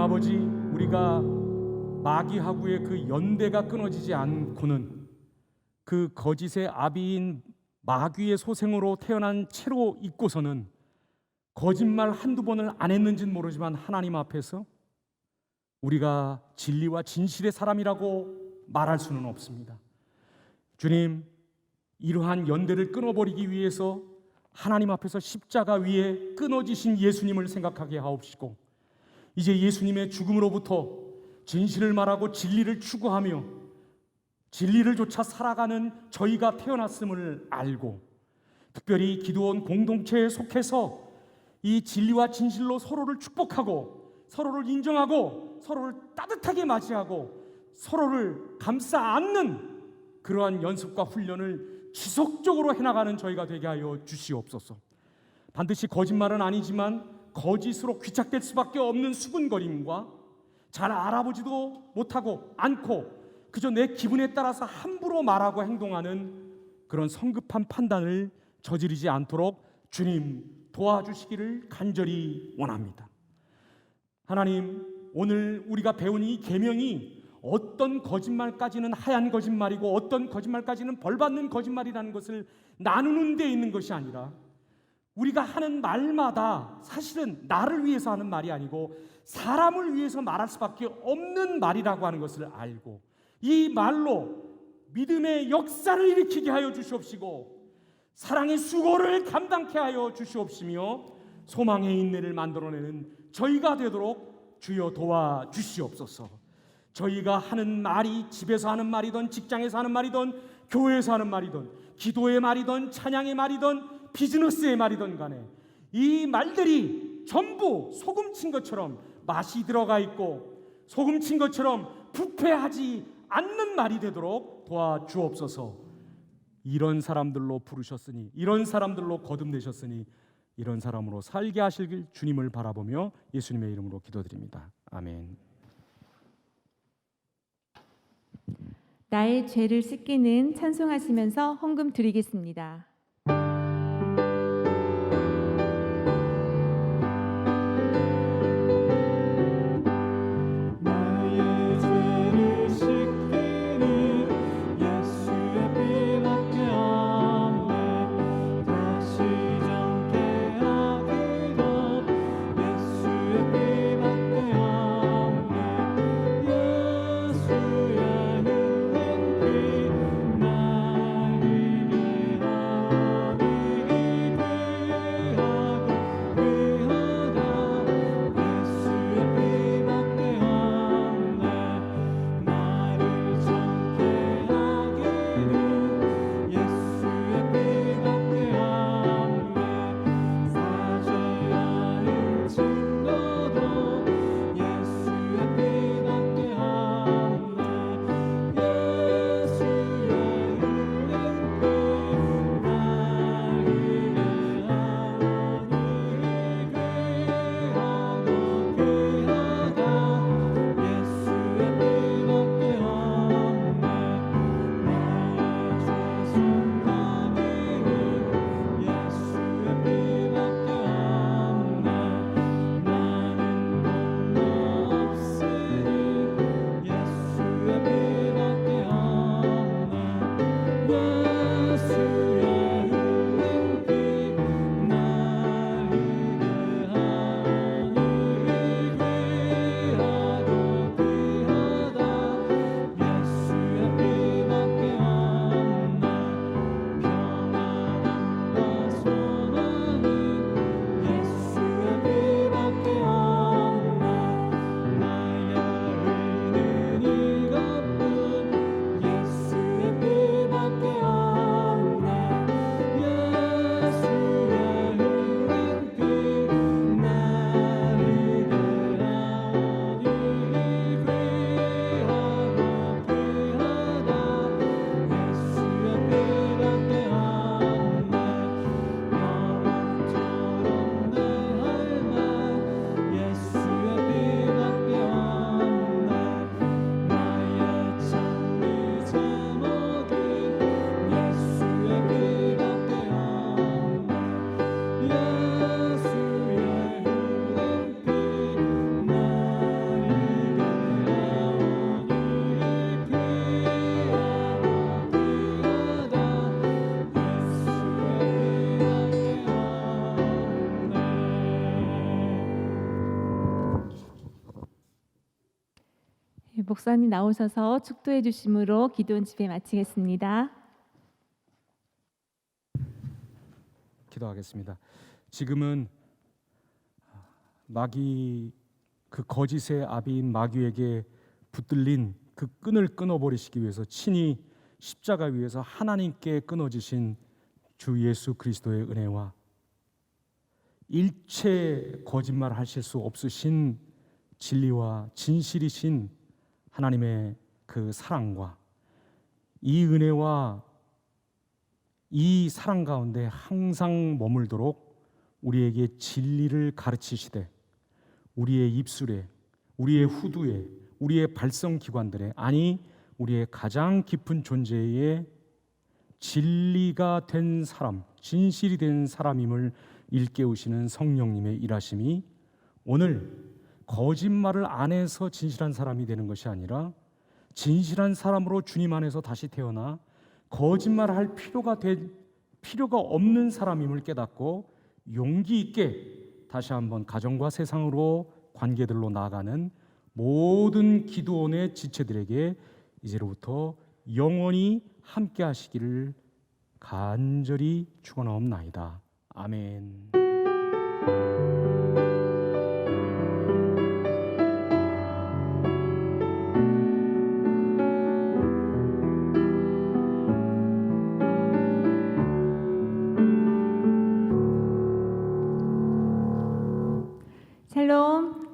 아버지, 우리가 마귀하고의 그 연대가 끊어지지 않고는 그 거짓의 아비인 마귀의 소생으로 태어난 채로 있고서는 거짓말 한두 번을 안 했는지는 모르지만 하나님 앞에서 우리가 진리와 진실의 사람이라고 말할 수는 없습니다. 주님, 이러한 연대를 끊어버리기 위해서 하나님 앞에서 십자가 위에 끊어지신 예수님을 생각하게 하옵시고, 이제 예수님의 죽음으로부터 진실을 말하고 진리를 추구하며 진리를 쫓아 살아가는 저희가 태어났음을 알고, 특별히 기도원 공동체에 속해서 이 진리와 진실로 서로를 축복하고 서로를 인정하고 서로를 따뜻하게 맞이하고 서로를 감싸 안는 그러한 연습과 훈련을 지속적으로 해나가는 저희가 되게 하여 주시옵소서. 반드시 거짓말은 아니지만 거짓으로 귀착될 수밖에 없는 수군거림과 잘 알아보지도 못하고 않고 그저 내 기분에 따라서 함부로 말하고 행동하는 그런 성급한 판단을 저지르지 않도록 주님 도와주시기를 간절히 원합니다. 하나님, 오늘 우리가 배운 이 계명이 어떤 거짓말까지는 하얀 거짓말이고 어떤 거짓말까지는 벌받는 거짓말이라는 것을 나누는 데 있는 것이 아니라, 우리가 하는 말마다 사실은 나를 위해서 하는 말이 아니고 사람을 위해서 말할 수밖에 없는 말이라고 하는 것을 알고, 이 말로 믿음의 역사를 일으키게 하여 주시옵시고 사랑의 수고를 감당케 하여 주시옵시며 소망의 인내를 만들어내는 저희가 되도록 주여 도와주시옵소서. 저희가 하는 말이 집에서 하는 말이든 직장에서 하는 말이든 교회에서 하는 말이든 기도의 말이든 찬양의 말이든 비즈니스의 말이든 간에 이 말들이 전부 소금 친 것처럼 맛이 들어가 있고 소금 친 것처럼 부패하지 않는 말이 되도록 도와주옵소서. 이런 사람들로 부르셨으니, 이런 사람들로 거듭내셨으니 이런 사람으로 살게 하실 주님을 바라보며 예수님의 이름으로 기도드립니다. 아멘. 나의 죄를 씻기는 찬송하시면서 헌금 드리겠습니다. 나의 죄를 씻기는 예수의 피밖에 없네. 다시 정케 하기로 예수의 피밖에 없네. 예수의 흘린 피 날 비게 하옵소서. 목사님 나오셔서 축도해 주심으로 기도원 집회 마치겠습니다. 기도하겠습니다. 지금은 마귀, 그 거짓의 아비인 마귀에게 붙들린 그 끈을 끊어버리시기 위해서 친히 십자가 위에서 하나님께 끊어지신 주 예수 그리스도의 은혜와 일체 거짓말 하실 수 없으신 진리와 진실이신 하나님의 그 사랑과 이 은혜와 이 사랑 가운데 항상 머물도록 우리에게 진리를 가르치시되 우리의 입술에, 우리의 후두에, 우리의 발성기관들에, 아니 우리의 가장 깊은 존재에 진리가 된 사람, 진실이 된 사람임을 일깨우시는 성령님의 일하심이 오늘 거짓말을 안 해서 진실한 사람이 되는 것이 아니라 진실한 사람으로 주님 안에서 다시 태어나 거짓말할 필요가 없는 사람임을 깨닫고 용기 있게 다시 한번 가정과 세상으로 관계들로 나아가는 모든 기도원의 지체들에게 이제로부터 영원히 함께 하시기를 간절히 축원하옵나이다. 아멘. 샬롬.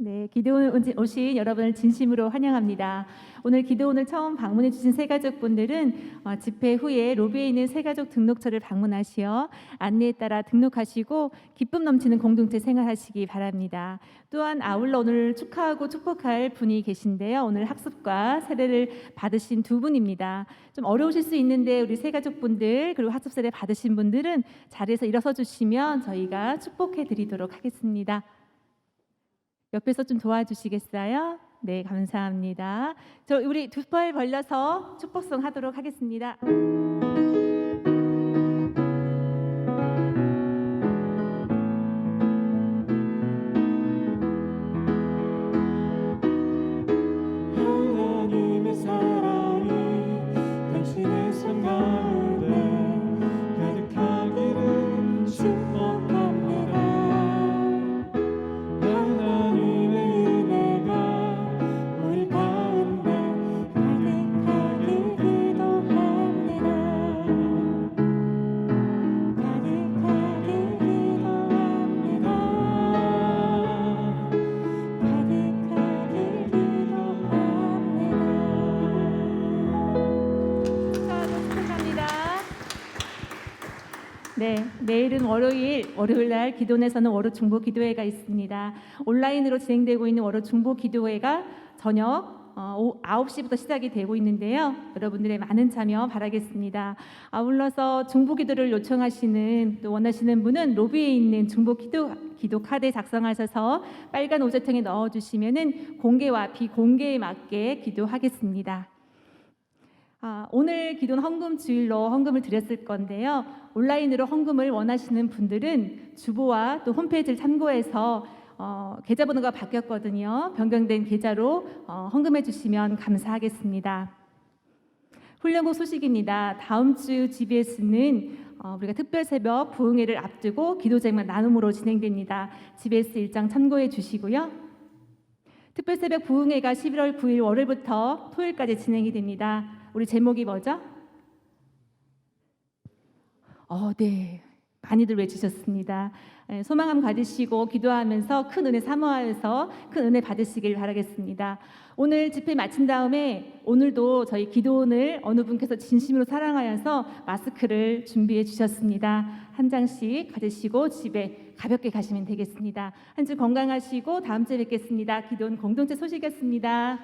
네, 기도원 오신 여러분을 진심으로 환영합니다. 오늘 기도원을 처음 방문해 주신 새가족분들은 집회 후에 로비에 있는 새가족 등록처를 방문하시어 안내에 따라 등록하시고 기쁨 넘치는 공동체 생활하시기 바랍니다. 또한 아울러 오늘 축하하고 축복할 분이 계신데요. 오늘 학습과 세례를 받으신 두 분입니다. 좀 어려우실 수 있는데 우리 새가족분들 그리고 학습 세례 받으신 분들은 자리에서 일어서 주시면 저희가 축복해 드리도록 하겠습니다. 옆에서 좀 도와주시겠어요? 네, 감사합니다. 우리 두 팔 벌려서 축복송 하도록 하겠습니다. 하나님의 사랑이 당신의 삶 가운데 가득하기를 축복합니다. 하나님의 은혜가 우리 가운데 가득하길 기도합니다. 가득하길 기도합니다. 가득하길 축하합니다. 네, 내일은 월요일 날 기도원에서는 월요 중보 기도회가 있습니다. 온라인으로 진행되고 있는 월요 중보 기도회가 저녁 9시부터 시작이 되고 있는데요. 여러분들의 많은 참여 바라겠습니다. 아울러서 중보 기도를 요청하시는 또 원하시는 분은 로비에 있는 중보 기도 카드 작성하셔서 빨간 오제통에 넣어주시면은 공개와 비공개에 맞게 기도하겠습니다. 오늘 기도는 헌금 주일로 헌금을 드렸을 건데요. 온라인으로 헌금을 원하시는 분들은 주보와 또 홈페이지를 참고해서 계좌번호가 바뀌었거든요. 변경된 계좌로 헌금해 주시면 감사하겠습니다. 훈련곡 소식입니다. 다음 주 GBS는 우리가 특별 새벽 부흥회를 앞두고 기도 제목 나눔으로 진행됩니다. GBS 일정 참고해 주시고요. 특별 새벽 부흥회가 11월 9일 월요일부터 토요일까지 진행이 됩니다. 우리 제목이 뭐죠? 네, 많이들 외치셨습니다. 소망함 가지시고 기도하면서 큰 은혜 사모하여서 큰 은혜 받으시길 바라겠습니다. 오늘 집회 마친 다음에 오늘도 저희 기도원을 어느 분께서 진심으로 사랑하여서 마스크를 준비해 주셨습니다. 한 장씩 가지시고 집에 가볍게 가시면 되겠습니다. 한 주 건강하시고 다음 주에 뵙겠습니다. 기도원 공동체 소식이었습니다.